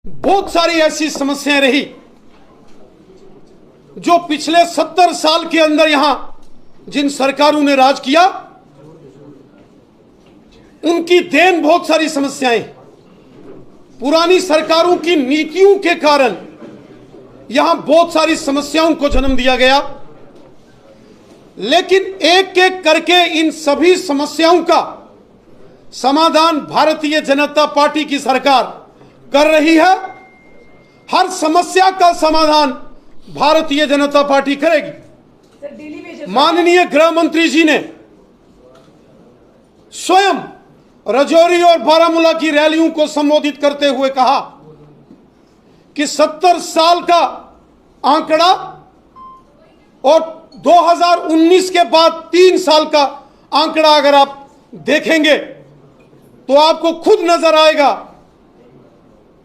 बहुत सारी ऐसी समस्याएं रही जो पिछले 70 साल के अंदर यहां जिन सरकारों ने राज किया उनकी देन बहुत सारी समस्याएं पुरानी सरकारों की नीतियों के कारण यहां बहुत सारी समस्याओं को जन्म दिया गया। लेकिन एक एक करके इन सभी समस्याओं का समाधान भारतीय जनता पार्टी की सरकार कर रही है। हर समस्या का समाधान भारतीय जनता पार्टी करेगी। माननीय गृह मंत्री जी ने स्वयं राजौरी और बारामूला की रैलियों को संबोधित करते हुए कहा कि 70 साल का आंकड़ा और 2019 के बाद 3 साल का आंकड़ा अगर आप देखेंगे तो आपको खुद नजर आएगा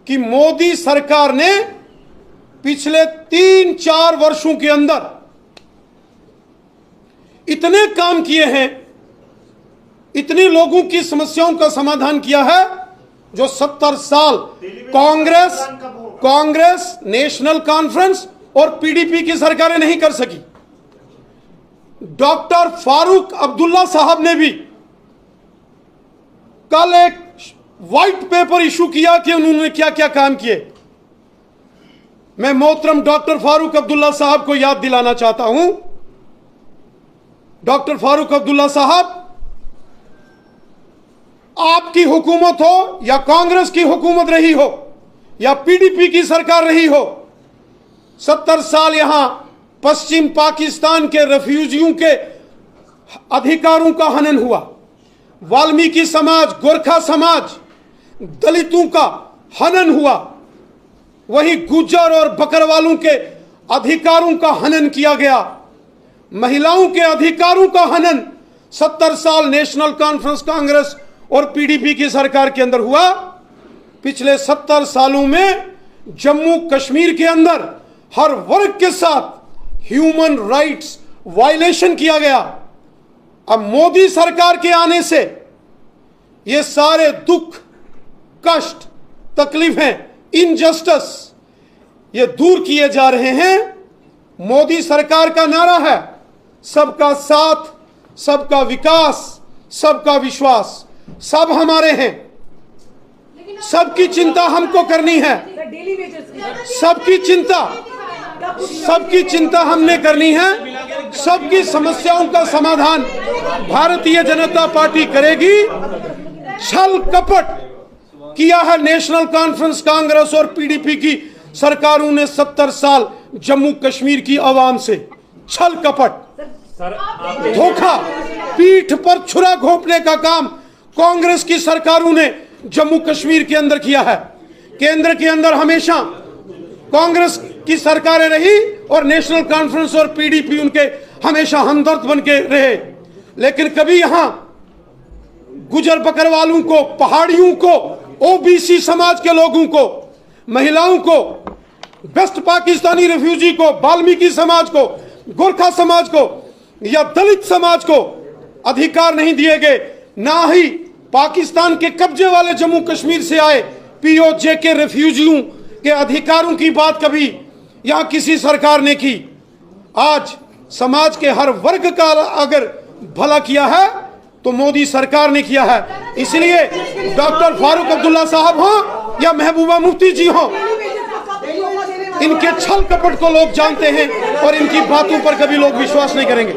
कि मोदी सरकार ने पिछले 3-4 वर्षों के अंदर इतने काम किए हैं, इतने लोगों की समस्याओं का समाधान किया है जो 70 साल कांग्रेस, नेशनल कॉन्फ्रेंस और पीडीपी की सरकारें नहीं कर सकी। डॉक्टर फारूक अब्दुल्ला साहब ने भी कल एक व्हाइट पेपर इशू किया कि उन्होंने क्या क्या काम किए। मैं मोहतरम डॉक्टर फारूक अब्दुल्ला साहब को याद दिलाना चाहता हूं। डॉक्टर फारूक अब्दुल्ला साहब, आपकी हुकूमत हो या कांग्रेस की हुकूमत रही हो या पीडीपी की सरकार रही हो, 70 साल यहां पश्चिम पाकिस्तान के रेफ्यूजियों के अधिकारों का हनन हुआ। वाल्मीकि समाज, गोरखा समाज, दलितों का हनन हुआ। वहीं गुज्जर और बकरवालों के अधिकारों का हनन किया गया। महिलाओं के अधिकारों का हनन 70 साल नेशनल कॉन्फ्रेंस, कांग्रेस और पीडीपी की सरकार के अंदर हुआ। पिछले 70 सालों में जम्मू कश्मीर के अंदर हर वर्ग के साथ ह्यूमन राइट्स वायलेशन किया गया। अब मोदी सरकार के आने से ये सारे दुख, कष्ट, तकलीफें, इनजस्टिस ये दूर किए जा रहे हैं। मोदी सरकार का नारा है सबका साथ, सबका विकास, सबका विश्वास। सब हमारे हैं, सबकी चिंता हमको करनी है। सबकी चिंता हमने करनी है। सबकी समस्याओं का समाधान भारतीय जनता पार्टी करेगी। छल कपट किया है नेशनल कॉन्फ्रेंस, कांग्रेस और पीडीपी की सरकारों ने 70 साल जम्मू कश्मीर की आवाम से। छल कपट, धोखा, पीठ पर छुरा घोंपने का काम कांग्रेस की सरकारों ने जम्मू कश्मीर के अंदर किया है। केंद्र के अंदर हमेशा कांग्रेस की सरकारें रही और नेशनल कॉन्फ्रेंस और पीडीपी उनके हमेशा हमदर्द बन के रहे। लेकिन कभी यहां गुजर बकरवालों को, पहाड़ियों को, ओबीसी समाज के लोगों को, महिलाओं को, वेस्ट पाकिस्तानी रेफ्यूजी को, वाल्मीकि समाज को, गोरखा समाज को या दलित समाज को अधिकार नहीं दिए गए। ना ही पाकिस्तान के कब्जे वाले जम्मू कश्मीर से आए पीओजे के रेफ्यूजियों के अधिकारों की बात कभी यहां किसी सरकार ने की। आज समाज के हर वर्ग का अगर भला किया है तो मोदी सरकार ने किया है। इसलिए डॉक्टर फारूक अब्दुल्ला साहब हो या महबूबा मुफ्ती जी हो, इनके छल कपट को लोग जानते हैं और इनकी बातों पर कभी लोग विश्वास नहीं करेंगे।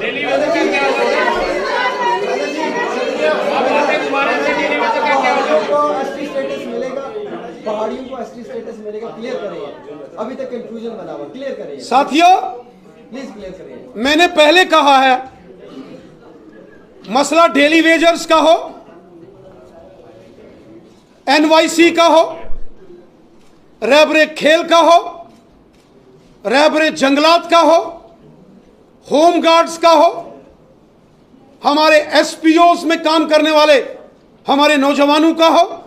पहाड़ियों को एसटी स्टेटस मिलेगा, क्लियर करिए। अभी तक कंफ्यूजन बना हुआ, क्लियर करिए साथियों। प्लीज क्लियर करिए। मैंने पहले कहा है, मसला डेली वेजर्स का हो, एनवाईसी का हो, रहबरे खेल का हो, रहबरे जंगलात का हो, होम गार्ड्स का हो, हमारे एसपीओस में काम करने वाले हमारे नौजवानों का हो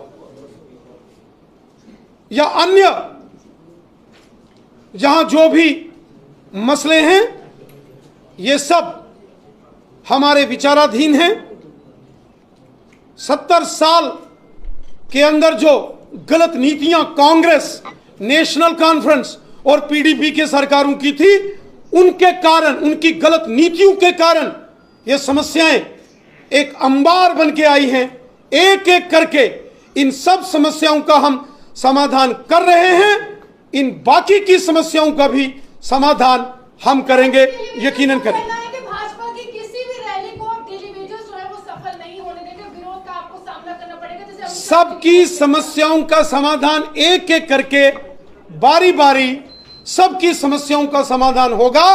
या अन्य जहां जो भी मसले हैं, ये सब हमारे विचाराधीन हैं। 70 साल के अंदर जो गलत नीतियां कांग्रेस नेशनल कॉन्फ्रेंस और पीडीपी के सरकारों की थी, उनके कारण, उनकी गलत नीतियों के कारण ये समस्याएं एक अंबार बन के आई हैं। एक एक करके इन सब समस्याओं का हम समाधान कर रहे हैं। इन बाकी की समस्याओं का भी समाधान हम करेंगे, यकीनन करेंगे। भाजपा की किसी भी रैली को डेलीवेटर्स जो है वो सफल नहीं होने देंगे, विरोध का आपको सामना करना पड़ेगा। जैसे सबकी समस्याओं का समाधान एक एक करके बारी बारी सबकी समस्याओं का समाधान होगा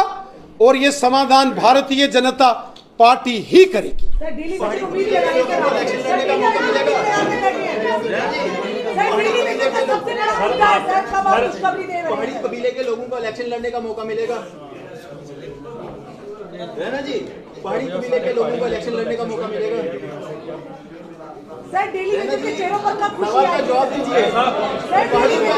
और ये समाधान भारतीय जनता पार्टी ही करेगी। पहाड़ी कबीले के लोगों को इलेक्शन लड़ने का मौका मिलेगा, है ना जी? पहाड़ी कबीले के लोगों को इलेक्शन लड़ने का मौका मिलेगा। सर डेली के चेहरों पर कब खुशी सवाल का जवाब दीजिए। पहाड़ी को